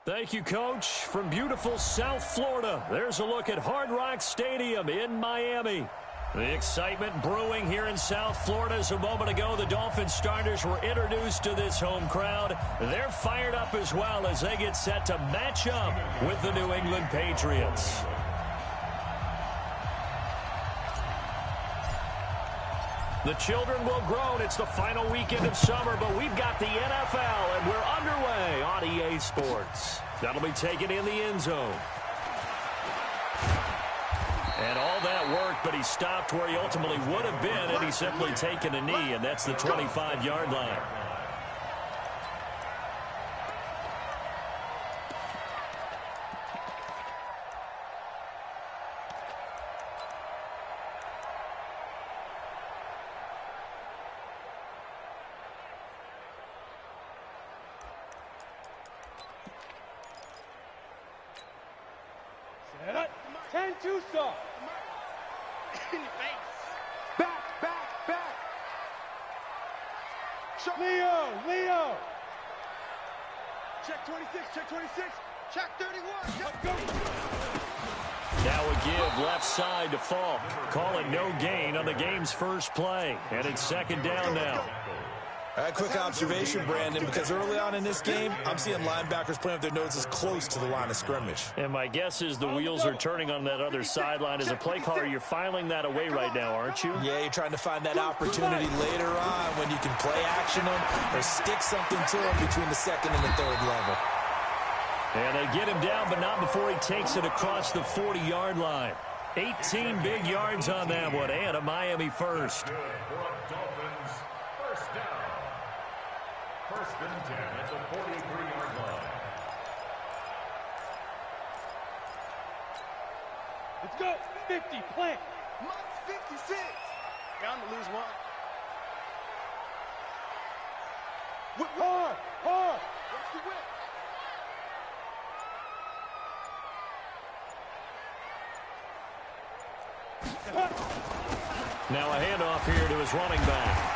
Thank you, Coach. From beautiful South Florida, there's a look at Hard Rock Stadium in Miami. The excitement brewing here in South Florida as a moment ago. The Dolphins starters were introduced to this home crowd. They're fired up as well as they get set to match up with the New England Patriots. The children will groan. It's the final weekend of summer, but we've got the NFL, and we're underway on EA Sports. That'll be taken in the end zone. And all that worked, but he stopped where he ultimately would have been had he simply taken a knee, and that's the 25-yard line. Set. 10-2 soft. Back. Leo. Check 26. Check 31. Go. Now a give left side to Falk. Call it no gain on the game's first play. And it's second down now. All right, quick observation, Brandon, because early on in this game, I'm seeing linebackers playing with their noses close to the line of scrimmage. And my guess is the wheels are turning on that other sideline. As a play caller, you're filing that away right now, aren't you? Yeah, you're trying to find that opportunity later on when you can play action them or stick something to them between the second and the third level. And they get him down, but not before he takes it across the 40-yard line. 18 big yards on that one, and a Miami first. First and 10 at the 43-yard line. Let's go. 50, plant. Mike 56. Bound to lose one. Whip hard. Watch the whip. Now a handoff here to his running back.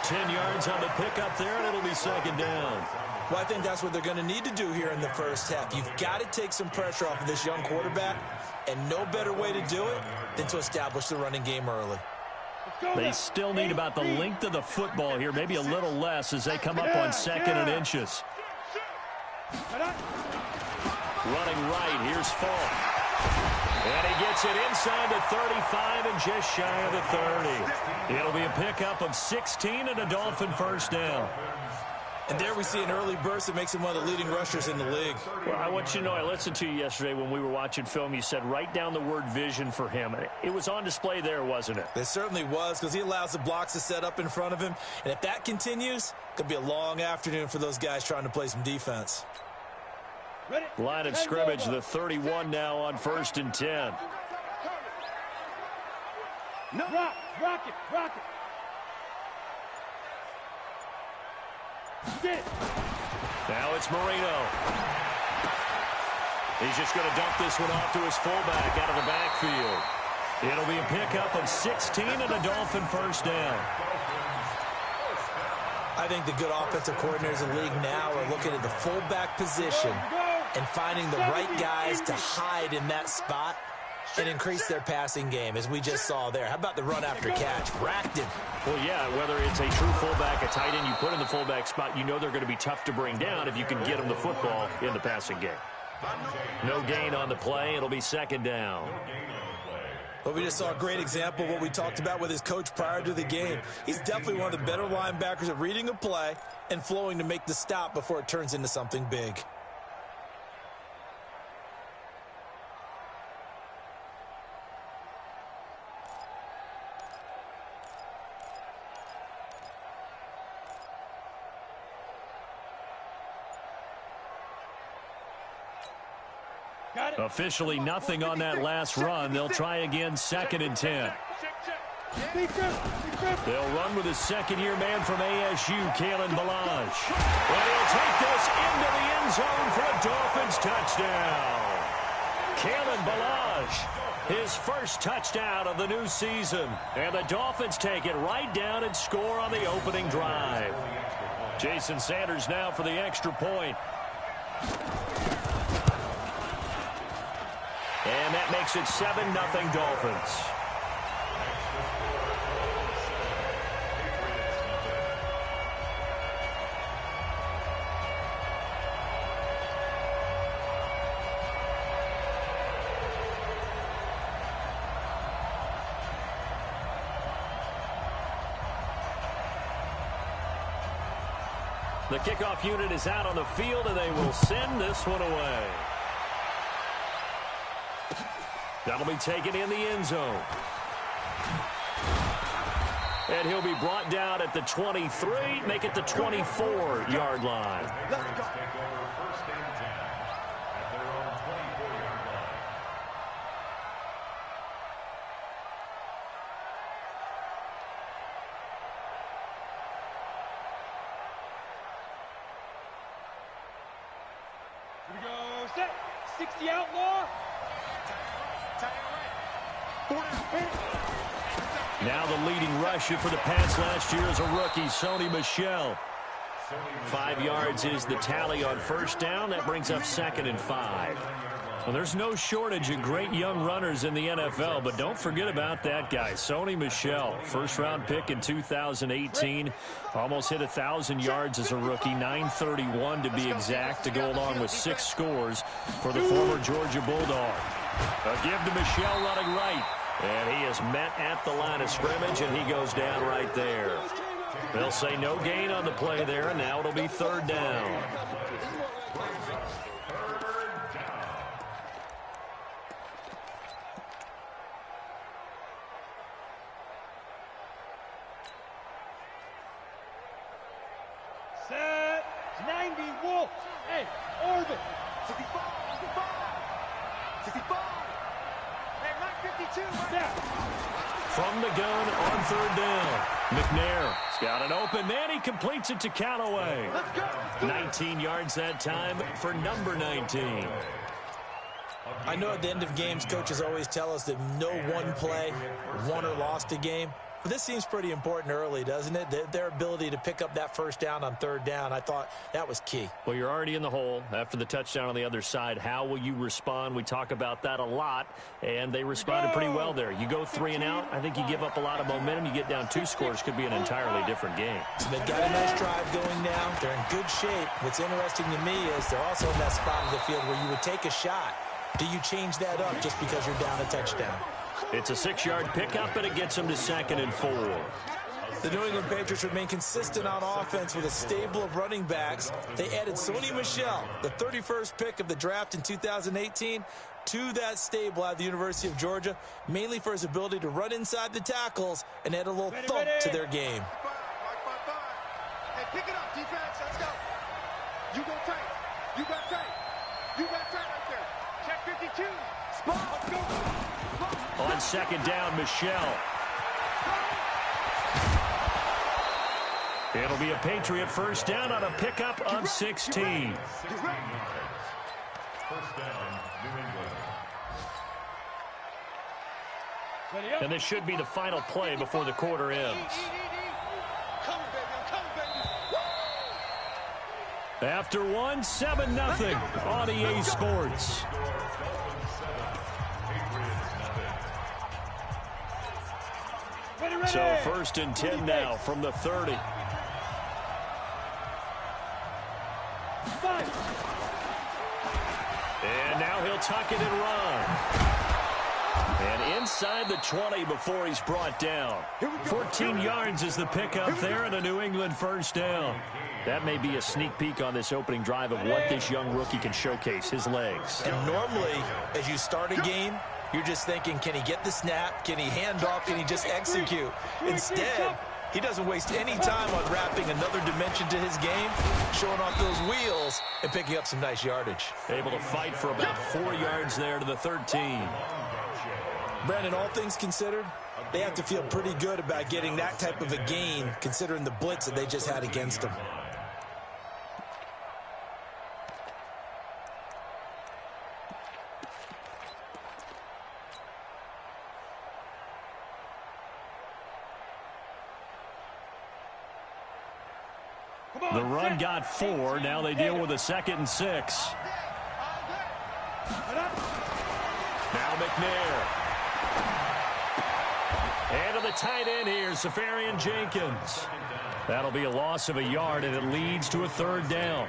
10 yards on the pickup there, and it'll be second down. Well, I think that's what they're going to need to do here in the first half. You've got to take some pressure off of this young quarterback, and no better way to do it than to establish the running game early. They still need about the length of the football here, maybe a little less as they come up on second and inches. Running right, here's Falk. And he gets it inside the 35 and just shy of the 30. It'll be a pickup of 16 and a Dolphin first down. And there we see an early burst that makes him one of the leading rushers in the league. Well, I want you to know, I listened to you yesterday when we were watching film. You said write down the word vision for him. It was on display there, wasn't it? It certainly was, because he allows the blocks to set up in front of him. And if that continues, it could be a long afternoon for those guys trying to play some defense. Line of scrimmage, the 31 now on first and 10. No. Rock it. Get it. Now it's Marino. He's just going to dump this one off to his fullback out of the backfield. It'll be a pickup of 16 and a Dolphin first down. I think the good offensive coordinators in the league now are looking at the fullback position and finding the right guys to hide in that spot and increase their passing game, as we just saw there. How about the run after catch? Racked him. Well, yeah, whether it's a true fullback, a tight end you put in the fullback spot, you know they're going to be tough to bring down if you can get them the football in the passing game. No gain on the play. It'll be second down. Well, we just saw a great example of what we talked about with his coach prior to the game. He's definitely one of the better linebackers at reading a play and flowing to make the stop before it turns into something big. Officially nothing on that last run. They'll try again second and 10. They'll run with his second-year man from ASU, Kalen Ballage. And he'll take this into the end zone for a Dolphins touchdown. Kalen Ballage, his first touchdown of the new season. And the Dolphins take it right down and score on the opening drive. Jason Sanders now for the extra point. And that makes it 7-0 Dolphins. The kickoff unit is out on the field, and they will send this one away. That'll be taken in the end zone. And he'll be brought down at the 23, make it the 24-yard line. Here we go, set. 60 outlaw. Now the leading rusher for the Pats last year is a rookie, Sony Michel. 5 yards is the tally on first down. That brings up 2nd and 5. Well, there's no shortage of great young runners in the NFL, but don't forget about that guy, Sony Michel. First-round pick in 2018. Almost hit 1,000 yards as a rookie, 931 to be exact, to go along with 6 scores for the former Georgia Bulldog. A give to Michel running right. And he is met at the line of scrimmage, and he goes down right there. They'll say no gain on the play there, and now it'll be 3rd down. Set. 90 Wolf. Hey, orbit. 65, 65. Hey, right 52. Set. From the gun on 3rd down. McNair's got an open man. He completes it to Callaway. 19 yards that time for number 19. I know at the end of games, coaches always tell us that no one play won or lost a game. But this seems pretty important early, doesn't it? Their ability to pick up that first down on 3rd down, I thought that was key. Well, you're already in the hole after the touchdown on the other side. How will you respond? We talk about that a lot, and they responded pretty well there. You go 3 and out, I think you give up a lot of momentum. You get down 2 scores, could be an entirely different game. So they've got a nice drive going now. They're in good shape. What's interesting to me is they're also in that spot of the field where you would take a shot. Do you change that up just because you're down a touchdown? It's a 6-yard pickup, and it gets them to 2nd and 4. The New England Patriots remain consistent on offense with a stable of running backs. They added Sony Michel, the 31st pick of the draft in 2018, to that stable at the University of Georgia, mainly for his ability to run inside the tackles and add a little thump to their game. Hey, pick it up, defense. Let's go. You go tight. You got tight. You got tight right there. Check 52. Spot. Let's go. On 2nd down, Michel. It'll be a Patriot first down on a pickup of 16. First down, New England. And this should be the final play before the quarter ends. Come, baby. I'm coming, baby. After 1, 7-0 on EA Sports. So 1st and 10 now from the 30. And now he'll tuck it and run. And inside the 20 before he's brought down. 14 yards is the pickup there and a New England first down. That may be a sneak peek on this opening drive of what this young rookie can showcase, his legs. And normally, as you start a game, you're just thinking, can he get the snap? Can he hand off? Can he just execute? Instead, he doesn't waste any time on wrapping another dimension to his game, showing off those wheels, and picking up some nice yardage. Able to fight for about 4 yards there to the 13. Brandon, all things considered, they have to feel pretty good about getting that type of a gain, considering the blitz that they just had against them. The run got 4. Now they deal with a 2nd and 6. Now McNair. And to the tight end here, Safarian Jenkins. That'll be a loss of a yard, and it leads to a 3rd down.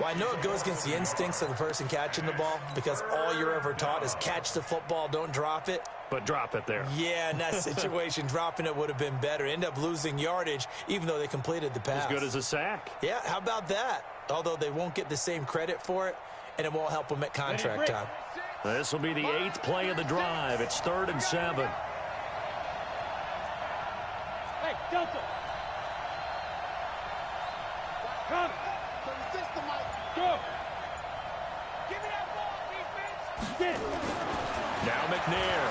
Well, I know it goes against the instincts of the person catching the ball because all you're ever taught is catch the football, don't drop it. But drop it there. Yeah, in that situation, dropping it would have been better. End up losing yardage, even though they completed the pass. As good as a sack. Yeah, how about that? Although they won't get the same credit for it, and it won't help them at contract time. This will be the 8th play of the drive. It's 3rd and 7. Hey, Delta. Come. Go. Give me that ball, defense. Get it. Now McNair.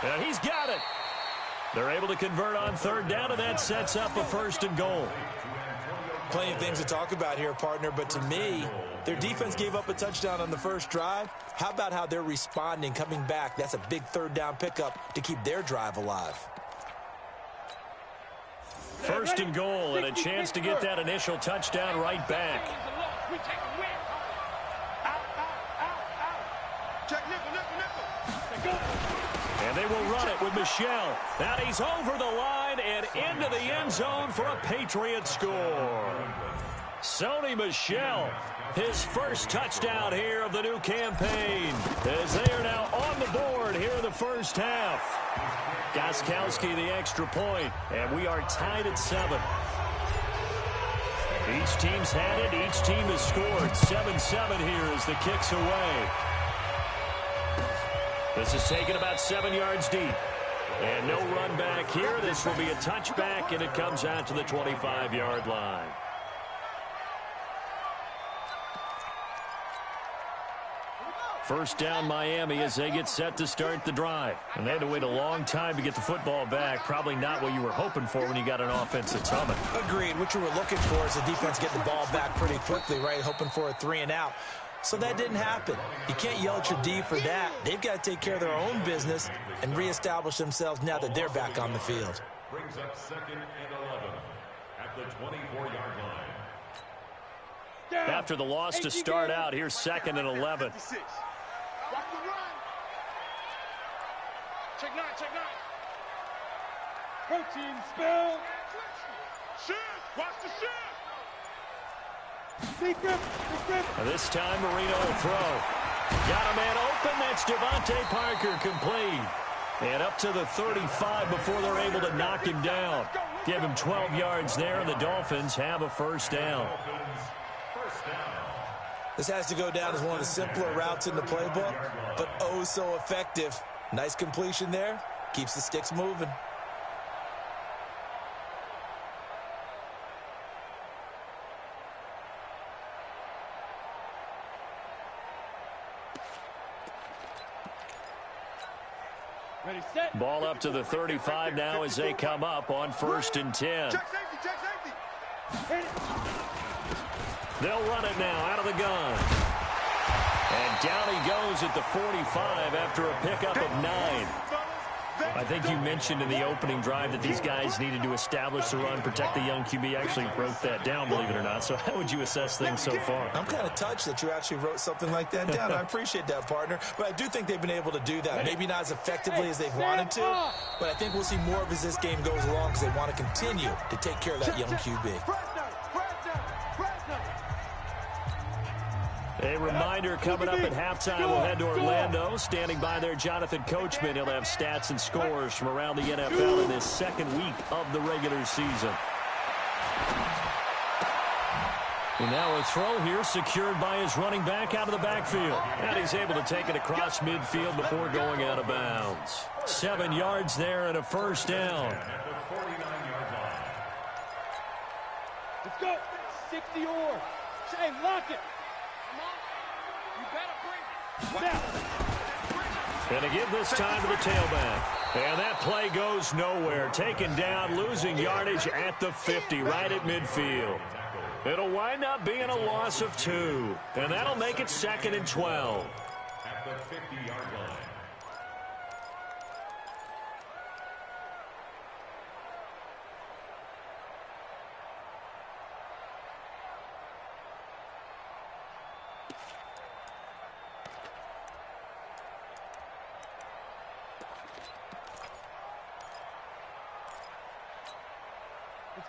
And he's got it. They're able to convert on 3rd down, and that sets up a 1st and goal. Plenty of things to talk about here, partner, but to me, their defense gave up a touchdown on the first drive. How about how they're responding, coming back? That's a big 3rd down pickup to keep their drive alive. 1st and goal, and a chance to get that initial touchdown right back. And they will run it with Michel. And he's over the line and into the end zone for a Patriot score. Sony Michel, his first touchdown here of the new campaign, as they are now on the board here in the first half. Gostkowski the extra point, and we are tied at 7. Each team's had it. Each team has scored. 7-7 here as the kick's away. This is taken about 7 yards deep. And no run back here. This will be a touchback, and it comes out to the 25-yard line. First down Miami as they get set to start the drive. And they had to wait a long time to get the football back. Probably not what you were hoping for when you got an offense that's humming. Agreed. What you were looking for is the defense get the ball back pretty quickly, right? Hoping for a 3 and out. So that didn't happen. You can't yell at your D for that. They've got to take care of their own business and reestablish themselves now that they're back on the field. Brings up 2nd and 11 at the 24-yard line. After the loss to start out, here's 2nd and 11. Watch the run. Check 9, check 9. Protein spell. Shoot. Watch the shoot. This time Marino will throw. Got a man open. That's Devontae Parker complete. And up to the 35 before they're able to knock him down. Give him 12 yards there, and the Dolphins have a 1st down. This has to go down as one of the simpler routes in the playbook, but oh so effective. Nice completion there. Keeps the sticks moving. Ready, set. Ball up to the 35 now as they come up on 1st and 10. Check safety, check safety. Hit it. They'll run it now out of the gun. And down he goes at the 45 after a pickup of 9. I think you mentioned in the opening drive that these guys needed to establish the run, protect the young QB. Actually wrote that down, believe it or not. So how would you assess things so far? I'm kind of touched that you actually wrote something like that down. I appreciate that, partner. But I do think they've been able to do that. Maybe not as effectively as they've wanted to, but I think we'll see more of as this game goes along because they want to continue to take care of that young QB. A reminder coming up at halftime, we'll head to Orlando. Standing by there, Jonathan Coachman. He'll have stats and scores from around the NFL in this 2nd week of the regular season. And now a throw here secured by his running back out of the backfield. And he's able to take it across midfield before going out of bounds. 7 yards there and a 1st down. Let's go. 60 or. Hey, lock it. And to give this time to the tailback. And that play goes nowhere. Taken down, losing yardage at the 50, right at midfield. It'll wind up being a loss of 2. And that'll make it 2nd and 12. At the 50-yard line.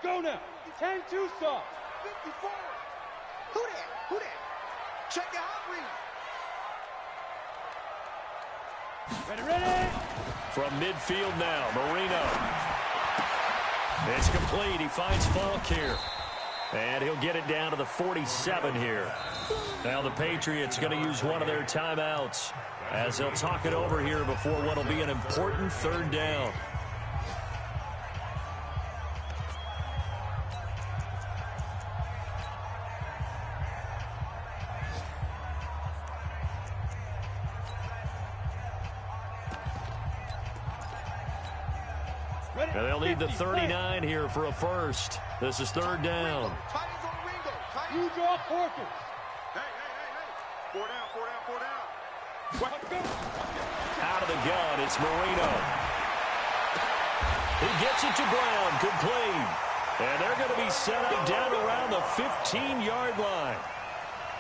Let's go now. 10-2 stop. 54. Who that? Who that? Check your hot read. Ready. From midfield now, Marino. It's complete. He finds Falk here. And he'll get it down to the 47 here. Now the Patriots going to use one of their timeouts as they'll talk it over here before what will be an important third down. And they'll need the 39 here for a first. This is third down. You draw Porkins. Hey. 4 down. Out of the gun, it's Marino. He gets it to Brown, complete. And they're going to be set up down around the 15-yard line.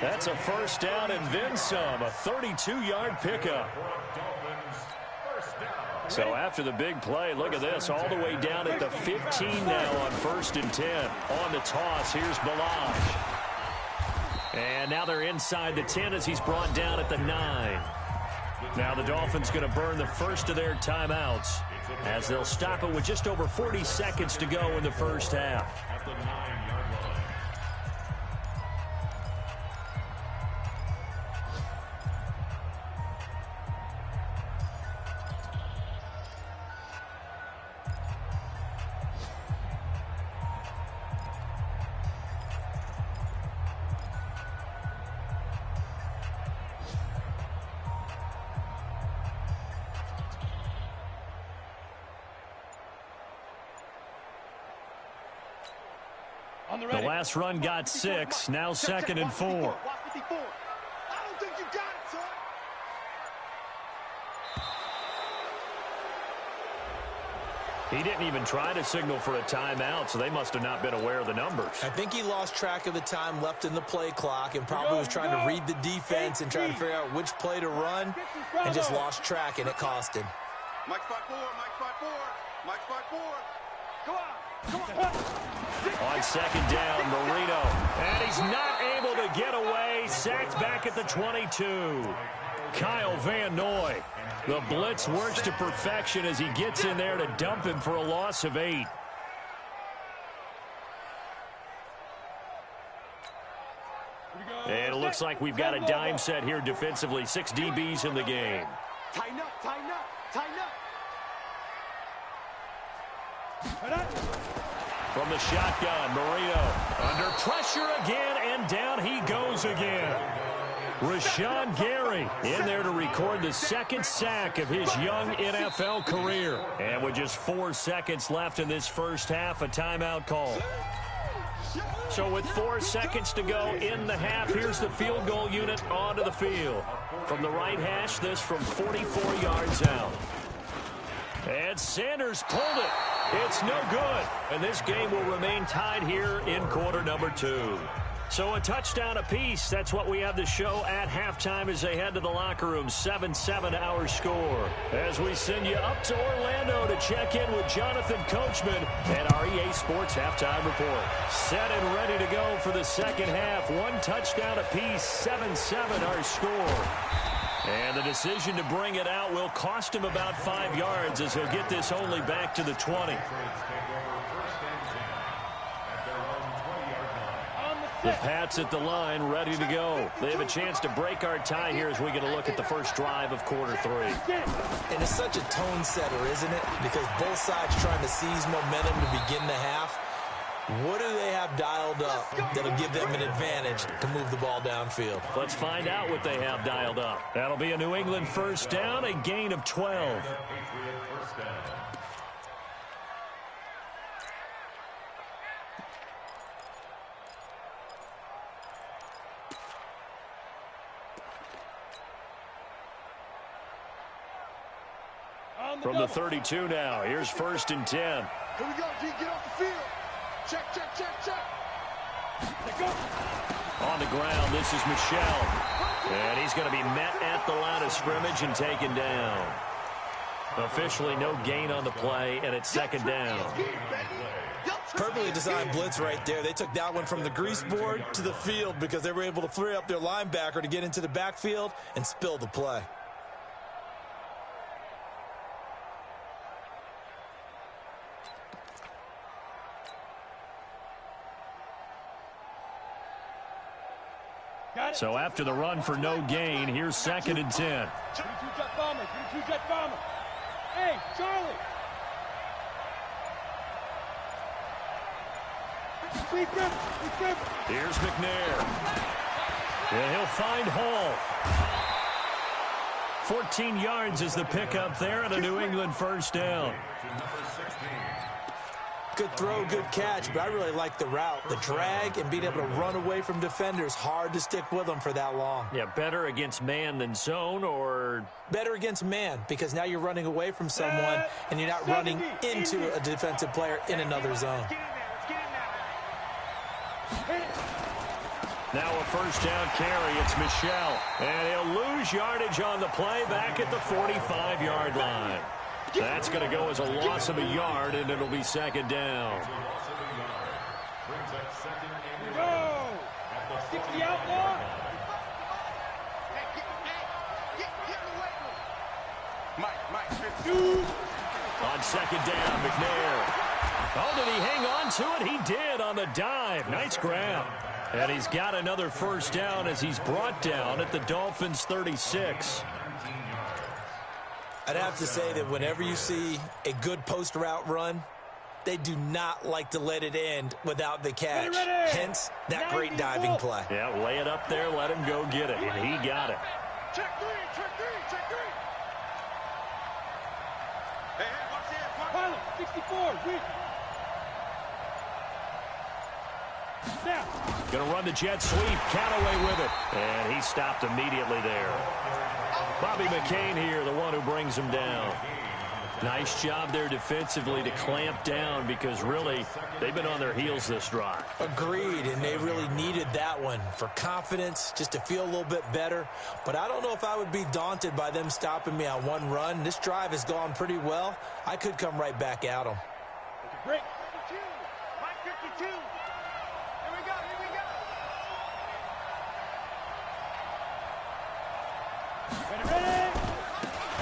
That's a first down and then some, a 32-yard pickup. So after the big play, look at this, all the way down at the 15 now on 1st and 10. On the toss, here's Balaj. And now they're inside the 10 as he's brought down at the 9. Now the Dolphins going to burn the first of their timeouts as they'll stop it with just over 40 seconds to go in the first half. At the 9-yard line. The last run got 6, now 2nd and 4. I don't think you got it, son. He didn't even try to signal for a timeout, so they must have not been aware of the numbers. I think he lost track of the time left in the play clock and probably was trying to read the defense and trying to figure out which play to run and just lost track, and it cost him. Mike spot 4. Come on. On 2nd down, Marino. And he's not able to get away. Sacked back at the 22. Kyle Van Noy. The blitz works to perfection as he gets in there to dump him for a loss of 8. And it looks like we've got a dime set here defensively. 6 DBs in the game. Tighten up. From the shotgun, Marino under pressure again, and down he goes again. Rashawn Gary in there to record the 2nd sack of his young NFL career. And with just 4 seconds left in this first half, a timeout call. So with 4 seconds to go in the half, here's the field goal unit onto the field. From the right hash, this from 44 yards out. And Sanders pulled it. It's no good. And this game will remain tied here in quarter number 2. So a touchdown apiece. That's what we have to show at halftime as they head to the locker room. 7-7 our score. As we send you up to Orlando to check in with Jonathan Coachman and our EA Sports Halftime Report. Set and ready to go for the second half. 1 touchdown apiece. 7-7 our score. And the decision to bring it out will cost him about 5 yards as he'll get this only back to the 20. The Pats at the line, ready to go. They have a chance to break our tie here as we get a look at the first drive of quarter 3. And it's such a tone setter, isn't it? Because both sides trying to seize momentum to begin the half. What do they have dialed up that'll give them an advantage to move the ball downfield? Let's find out what they have dialed up. That'll be a New England first down, a gain of 12. From the 32 now, here's 1st and 10. Here we go, G. Get off the field. Check. On the ground, this is Michel. And he's going to be met at the line of scrimmage and taken down. Officially no gain on the play, and it's 2nd down. Perfectly designed blitz right there. They took that one from the grease board to the field because they were able to free up their linebacker to get into the backfield and spill the play. So after the run for no gain, here's 2nd and 10. 22 jet bomber, 22 jet bomber. Hey, Charlie. Here's McNair. And he'll find Hall. 14 yards is the pickup there and a New England first down. Good throw, good catch, but I really like the route. The drag and being able to run away from defenders, hard to stick with them for that long. Yeah, better against man than zone, or? Better against man, because now you're running away from someone and you're not running into a defensive player in another zone. Now a first down carry. It's Michel. And he'll lose yardage on the play back at the 45-yard line. That's going to go as a loss of a yard, and it'll be 2nd down. Go! 60 outlaw. Mike, On 2nd down, McNair. Oh, did he hang on to it? He did on the dive. Nice grab. And he's got another first down as he's brought down at the Dolphins' 36. I'd have to say that whenever you see a good post route run, they do not like to let it end without the catch. Hence, that great diving play. Yeah, lay it up there, let him go get it, and he got it. check three. Hey, watch this. Pilot, 64, weak. Now. Going to run the jet sweep. Callaway with it. And he stopped immediately there. Bobby McCain here, the one who brings him down. Nice job there defensively to clamp down because really they've been on their heels this drive. Agreed, and they really needed that one for confidence, just to feel a little bit better. But I don't know if I would be daunted by them stopping me on one run. This drive has gone pretty well. I could come right back at them. Break. 52. Mike 52. Here we go. Ready.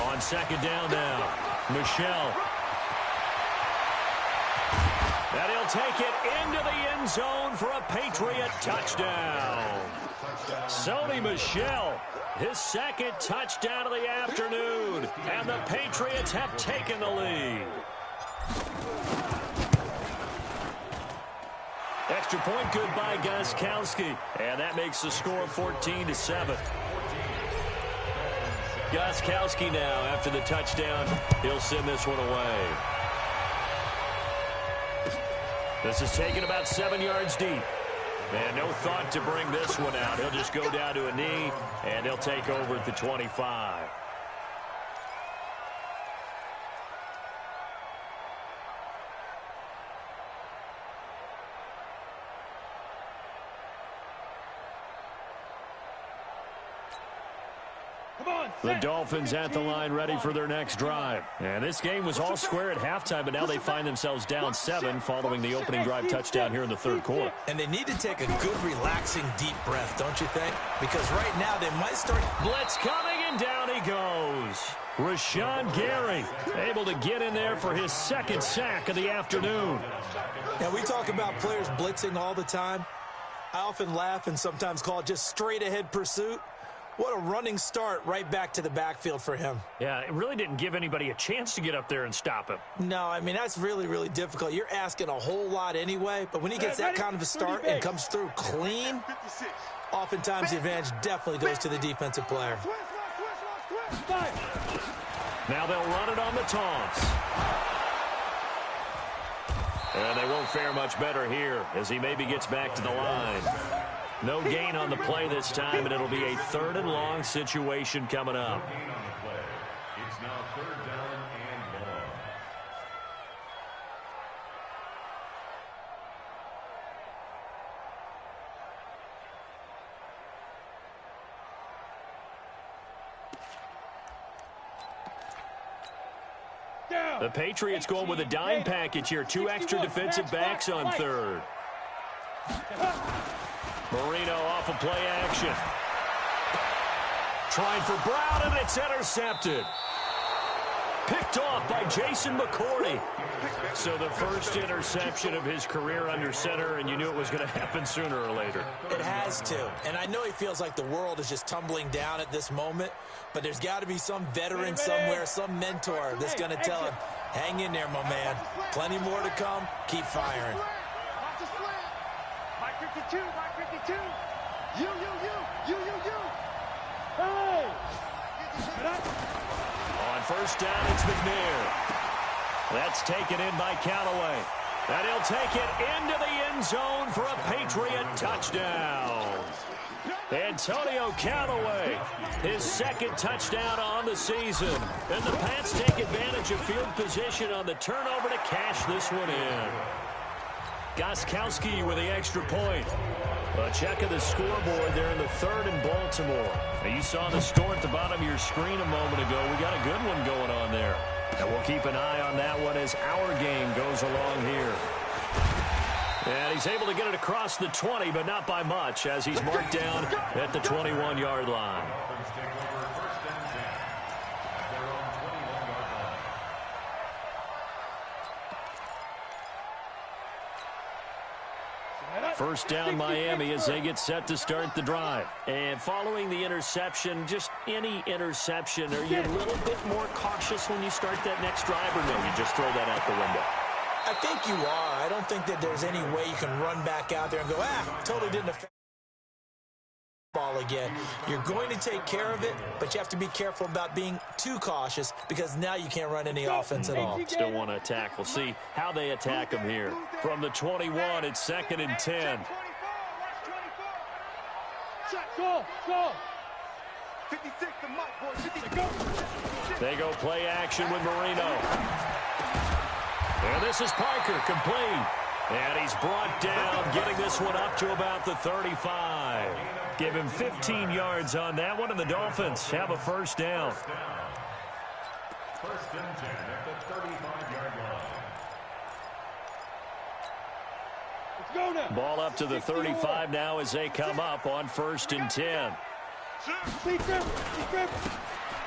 On 2nd down now, Michel. And he'll take it into the end zone for a Patriot touchdown. Sony Michel, his 2nd touchdown of the afternoon. And the Patriots have taken the lead. Extra point good by Gostkowski. And that makes the score 14-7. Gostkowski now, after the touchdown, he'll send this one away. This is taken about 7 yards deep. And no thought to bring this one out. He'll just go down to a knee, and they'll take over at the 25. The Dolphins at the line ready for their next drive. And this game was all square at halftime, but now they find themselves down 7 following the opening drive touchdown here in the 3rd quarter. And they need to take a good, relaxing, deep breath, don't you think? Because right now they might start... Blitz coming, and down he goes. Rashawn Gary able to get in there for his 2nd sack of the afternoon. Now, we talk about players blitzing all the time. I often laugh and sometimes call it just straight-ahead pursuit. What a running start right back to the backfield for him. Yeah, it really didn't give anybody a chance to get up there and stop him. No, I mean, that's really, really difficult. You're asking a whole lot anyway, but when he gets that kind of a start and comes through clean, oftentimes the advantage definitely goes to the defensive player. Now they'll run it on the taunts. And they won't fare much better here as he maybe gets back to the line. No gain on the play this time, and it'll be a 3rd and long situation coming up. It's now 3rd down and long. The Patriots going with a dime package here. 2 extra defensive backs on third. Marino off of play action. Trying for Brown, and it's intercepted. Picked off by Jason McCourty. So the first interception of his career under center, and you knew it was going to happen sooner or later. It has to. And I know he feels like the world is just tumbling down at this moment, but there's got to be some veteran somewhere, some mentor that's going to tell him, hang in there, my man. Plenty more to come. Keep firing. Mike 52, Mike 52. You. Hey! On first down, it's McNair. That's taken in by Callaway. And he'll take it into the end zone for a Patriot touchdown. Antonio Callaway, his second touchdown on the season. And the Pats take advantage of field position on the turnover to cash this one in. Gostkowski with the extra point. A check of the scoreboard there in the third in Baltimore. Now you saw the score at the bottom of your screen a moment ago. We got a good one going on there. And we'll keep an eye on that one as our game goes along here. And he's able to get it across the 20, but not by much, as he's marked down at the 21-yard line. First down Miami as they get set to start the drive. And following the interception, just any interception, are you a little bit more cautious when you start that next drive, or no, you just throw that out the window? I think you are. I don't think that there's any way you can run back out there and go, totally didn't affect ball again. You're going to take care of it, but you have to be careful about being too cautious because now you can't run any offense at all. Still want to attack. We'll see how they attack them here. From the 21, it's 2nd and 10. Go! 56 to Mike, boy. 56. Go. They go play action with Marino. And this is Parker, complete. And he's brought down, getting this one up to about the 35. Give him 15 yards on that one, and the Dolphins have a first down. First and 10 at the 35-yard line. Let's go now. Ball up to the 35 now as they come up on 1st and 10.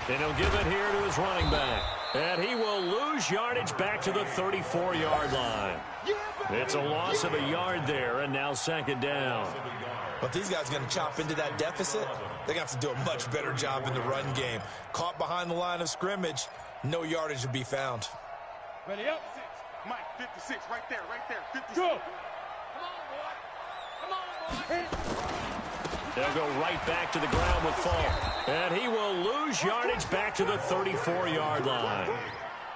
And he'll give it here to his running back. And he will lose yardage back to the 34-yard line. It's a loss of a yard there, and now 2nd down. But these guys are going to chop into that deficit. They're going to have to do a much better job in the run game. Caught behind the line of scrimmage, no yardage to be found. Ready up. Mike 56, right there. 56. Go. Come on, boy. They'll go right back to the ground with Fall. And he will lose yardage back to the 34-yard line.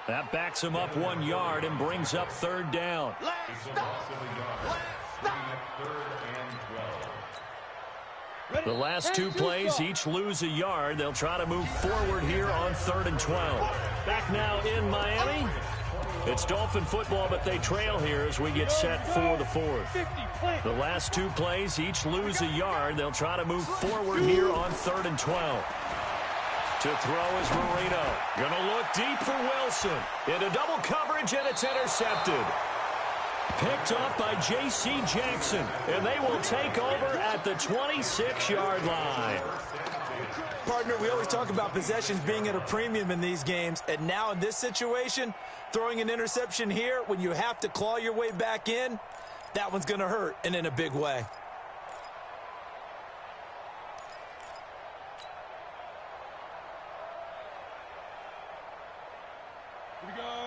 That backs him up 1 yard and brings up 3rd down. Last stop. The last 2 plays each lose a yard. They'll try to move forward here on 3rd and 12. Back now in Miami. It's Dolphin football, but they trail here as we get set for the 4th. The last 2 plays each lose a yard. They'll try to move forward here on 3rd and 12. To throw is Marino. Going to look deep for Wilson. Into double coverage, and it's intercepted. Picked up by J.C. Jackson, and they will take over at the 26-yard line. Partner, we always talk about possessions being at a premium in these games, and now in this situation, throwing an interception here when you have to claw your way back in, that one's going to hurt, and in a big way.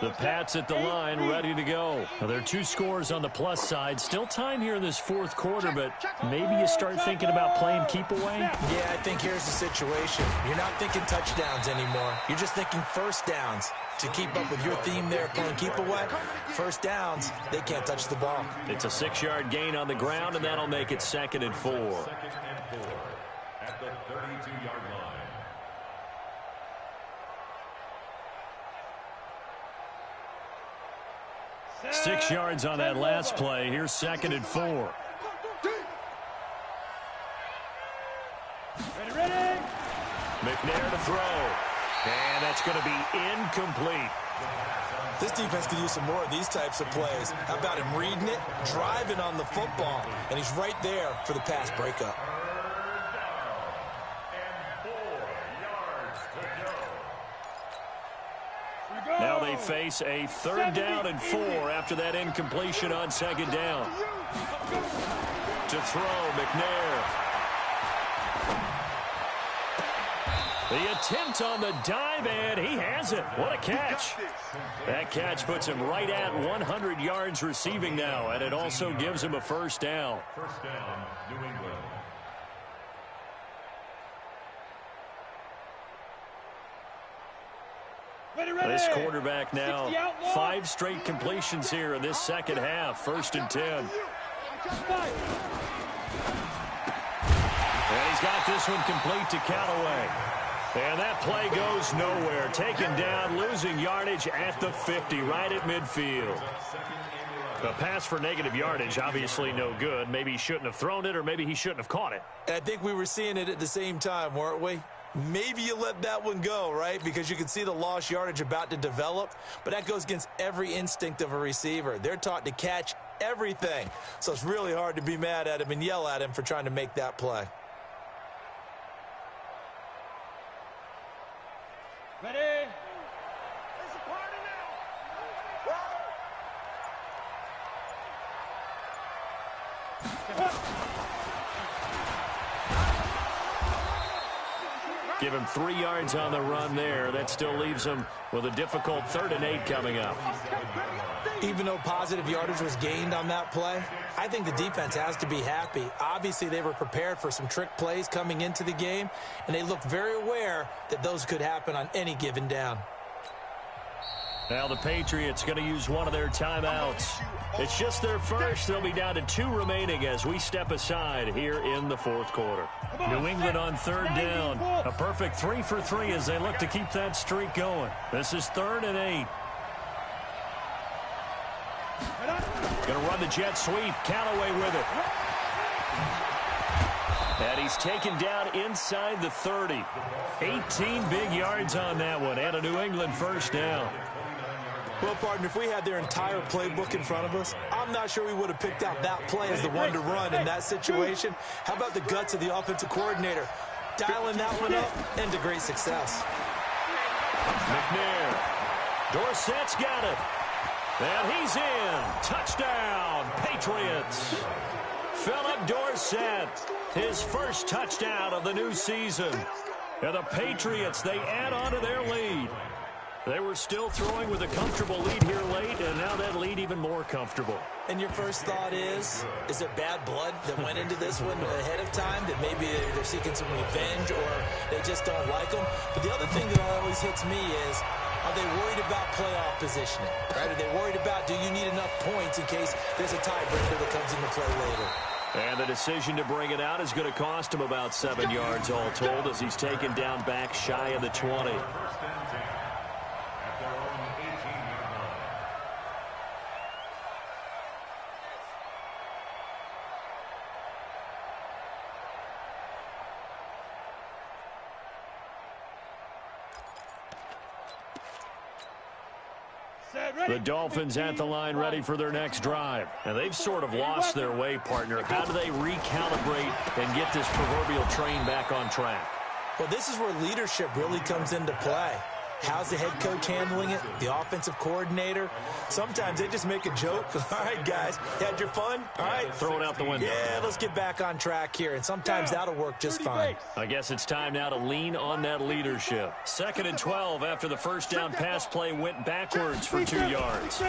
The Pats at the line, ready to go. Now, there are 2 scores on the plus side. Still time here in this 4th quarter, but maybe you start thinking about playing keep away? Yeah, I think here's the situation. You're not thinking touchdowns anymore. You're just thinking first downs. To keep up with your theme there, playing keep away, first downs, they can't touch the ball. It's a 6-yard gain on the ground, and that'll make it 2nd and 4. 2nd and 4 at the 32-yard line. 6 yards on that last play. Here's 2nd and 4. Ready. McNair to throw. And that's going to be incomplete. This defense could use some more of these types of plays. How about him reading it, driving on the football, and he's right there for the pass breakup. Now they face a 3rd down and 4 after that incompletion on 2nd down. To throw, McNair. The attempt on the dive, and he has it. What a catch. That catch puts him right at 100 yards receiving now, and it also gives him a 1st down. First down, New England. This quarterback now 5 straight completions here in this second half. 1st and 10. And he's got this one complete to Callaway. And that play goes nowhere. Taken down, losing yardage at the 50, right at midfield. A pass for negative yardage, obviously no good. Maybe he shouldn't have thrown it, or maybe he shouldn't have caught it. I think we were seeing it at the same time, weren't we? Maybe you let that one go, right? Because you can see the lost yardage about to develop. But that goes against every instinct of a receiver. They're taught to catch everything. So it's really hard to be mad at him and yell at him for trying to make that play. Ready? It's a party now. Give him 3 yards on the run there. That still leaves him with a difficult 3rd and 8 coming up. Even though positive yardage was gained on that play, I think the defense has to be happy. Obviously, they were prepared for some trick plays coming into the game, and they looked very aware that those could happen on any given down. Now the Patriots going to use one of their timeouts. It's just their first. They'll be down to 2 remaining as we step aside here in the 4th quarter. New England on 3rd down. A perfect 3 for 3 as they look to keep that streak going. This is 3rd and 8. Going to run the jet sweep. Callaway with it. And he's taken down inside the 30. 18 big yards on that one, and a New England 1st down. Well, partner, if we had their entire playbook in front of us, I'm not sure we would have picked out that play as the one to run in that situation. How about the guts of the offensive coordinator? Dialing that one up into great success. McNair. Dorsett's got it. And he's in. Touchdown, Patriots. Philip Dorsett, his first touchdown of the new season. And the Patriots, they add on to their lead. They were still throwing with a comfortable lead here late, and now that lead even more comfortable. And your first thought is there bad blood that went into this one ahead of time, that maybe they're seeking some revenge or they just don't like them? But the other thing that always hits me is, are they worried about playoff positioning? Right? Are they worried about, do you need enough points in case there's a tiebreaker that comes into play later? And the decision to bring it out is going to cost him about 7 yards all told as he's taken down back shy of the 20. The Dolphins at the line ready for their next drive. And they've sort of lost their way, partner. How do they recalibrate and get this proverbial train back on track? Well, this is where leadership really comes into play. How's the head coach handling it? The offensive coordinator? Sometimes they just make a joke. All right, guys, you had your fun? All right. Throw it out the window. Yeah, let's get back on track here. And sometimes that'll work just fine. I guess it's time now to lean on that leadership. 2nd and 12 after the first down pass play went backwards for 2 yards.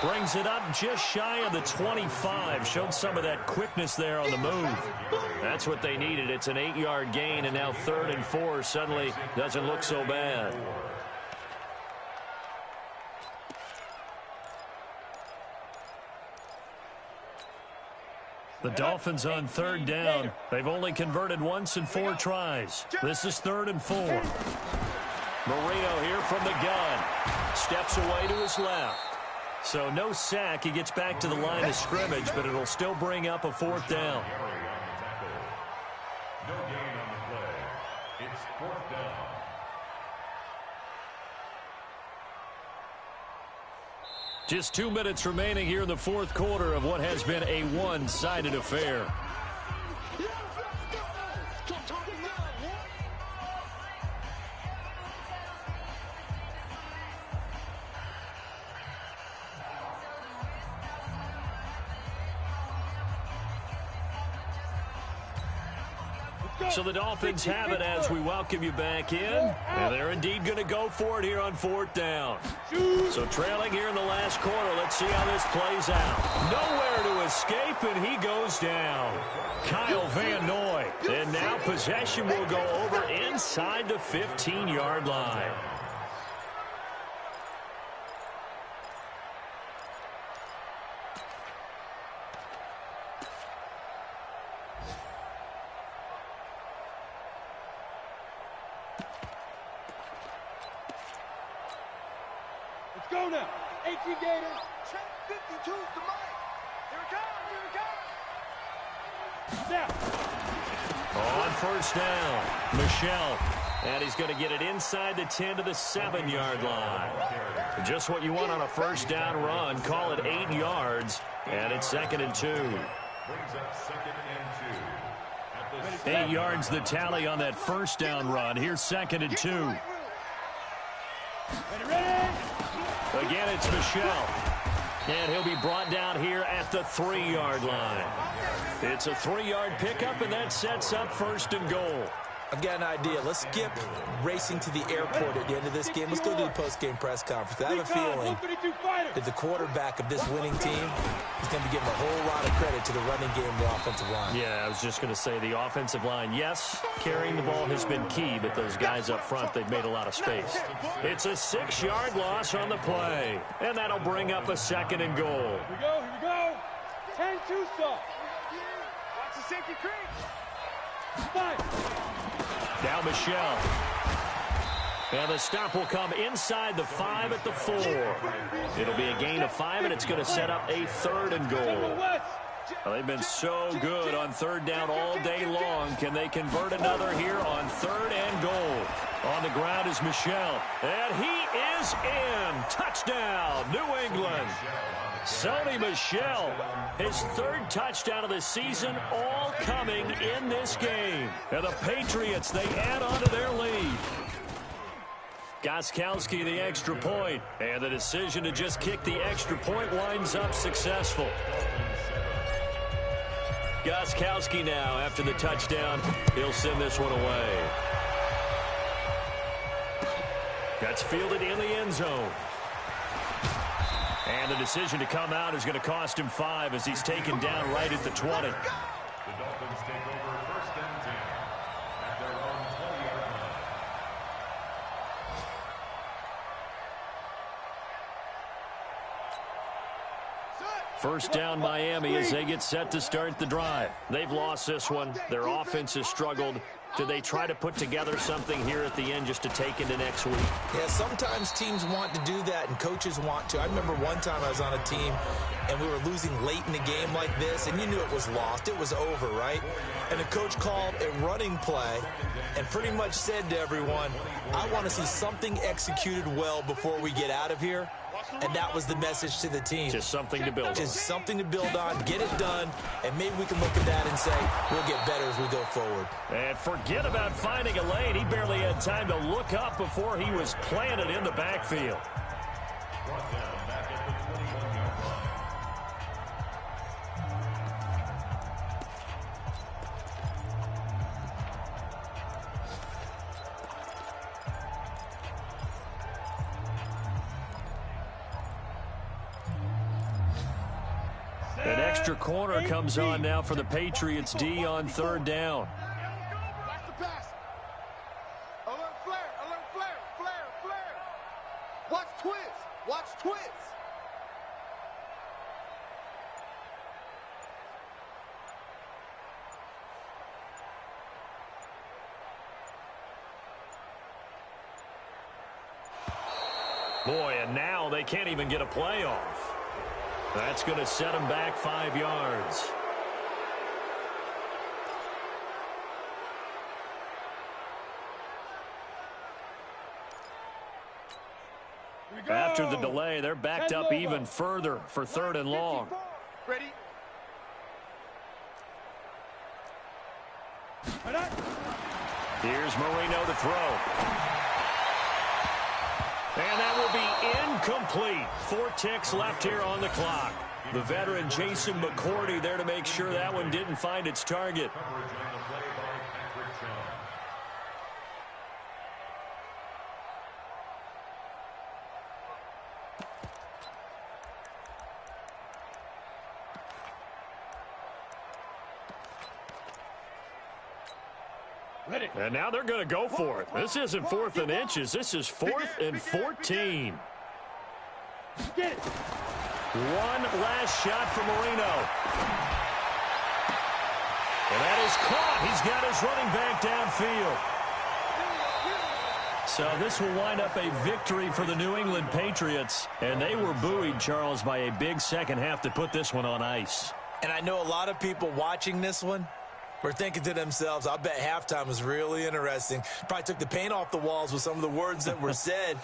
Brings it up just shy of the 25. Showed some of that quickness there on the move. That's what they needed. It's an 8-yard gain, and now 3rd and 4 suddenly doesn't look so bad. The Dolphins on 3rd down. They've only converted once in 4 tries. This is 3rd and 4. Marino here from the gun. Steps away to his left. So no sack. He gets back to the line of scrimmage, but it'll still bring up a 4th down. No gain on the play. It's 4th down. Just 2 minutes remaining here in the fourth quarter of what has been a one-sided affair. So the Dolphins have it as we welcome you back in. And they're indeed going to go for it here on fourth down. So trailing here in the last quarter. Let's see how this plays out. Nowhere to escape, and he goes down. Kyle Van Noy. And now possession will go over inside the 15-yard line. Go now. 18 Gators. Check 52's the mic. Here it comes. Here it comes. Now. On first down, Michelle. And he's going to get it inside the 10 to the 7-yard line. Just what you want on a first down run. Call it 8 yards. And it's 2nd and 2. Brings up 2nd and 2. 8 yards the tally on that first down run. Here's 2nd and 2. Ready? Again, it's Michelle. And he'll be brought down here at the 3-yard line. It's a 3-yard pickup, and that sets up 1st and goal. I've got an idea. Let's skip racing to the airport at the end of this game. Let's go do the post-game press conference. I have a feeling that the quarterback of this winning team is going to be giving a whole lot of credit to the running game and the offensive line. Yeah, I was just going to say the offensive line, yes, carrying the ball has been key, but those guys up front, they've made a lot of space. It's a 6-yard loss on the play, and that'll bring up a 2nd and goal. Here we go. 10-2 soft. Watch the safety creep. 5. Now Michelle. And the stop will come inside the 5 at the 4. It'll be a gain of 5, and it's going to set up a 3rd and goal. Well, they've been so good on 3rd down all day long. Can they convert another here on 3rd and goal? On the ground is Michelle. And he is in. Touchdown, New England. Sony Michel, his 3rd touchdown of the season, all coming in this game. And the Patriots, they add on to their lead. Gostkowski, the extra point. And the decision to just kick the extra point winds up successful. Gostkowski now, after the touchdown, he'll send this one away. That's fielded in the end zone. And the decision to come out is going to cost him 5 as he's taken down right at the 20. The Dolphins take over 1st and 10 at their own 20-yard line. First down Miami as they get set to start the drive. They've lost this one. Their offense has struggled. Do they try to put together something here at the end just to take into next week? Yeah, sometimes teams want to do that and coaches want to. I remember one time I was on a team and we were losing late in the game like this, and you knew it was lost. It was over, right? And the coach called a running play and pretty much said to everyone, I want to see something executed well before we get out of here. And that was the message to the team. Just something to build on. Just something to build on, get it done, and maybe we can look at that and say, we'll get better as we go forward. And forget about finding a lane. He barely had time to look up before he was planted in the backfield. Brought down back at the 21-yard line. An extra corner comes on now for the Patriots D on 3rd down. Watch the pass. Alert flare. Flare. Watch twist. Boy, and now they can't even get a play off. That's going to set them back 5 yards. After the delay, they're backed up even further for 3rd and long. Ready? Here's Marino to throw. And that will be incomplete. 4 ticks left here on the clock. The veteran Jason McCourty there to make sure that one didn't find its target. Coverage on the play by Patrick. And now they're going to go for it. This isn't 4th and inches. This is 4th and 14. Get it. One last shot for Marino. And that is caught. He's got his running back downfield. So this will wind up a victory for the New England Patriots. And they were buoyed, Charles, by a big second half to put this one on ice. And I know a lot of people watching this one were thinking to themselves, I bet halftime was really interesting. Probably took the paint off the walls with some of the words that were said.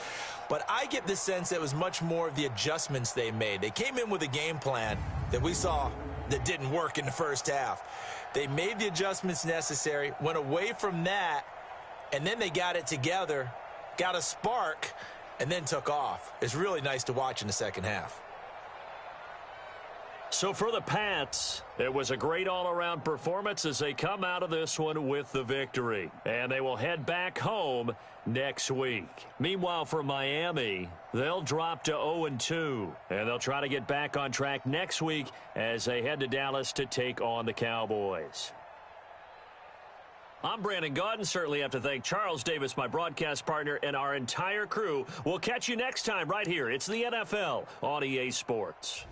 But I get the sense that it was much more of the adjustments they made. They came in with a game plan that we saw that didn't work in the first half. They made the adjustments necessary, went away from that, and then they got it together, got a spark, and then took off. It's really nice to watch in the second half. So for the Pats, it was a great all-around performance as they come out of this one with the victory. And they will head back home next week. Meanwhile, for Miami, they'll drop to 0-2. And they'll try to get back on track next week as they head to Dallas to take on the Cowboys. I'm Brandon Gaudin. Certainly have to thank Charles Davis, my broadcast partner, and our entire crew. We'll catch you next time right here. It's the NFL on EA Sports.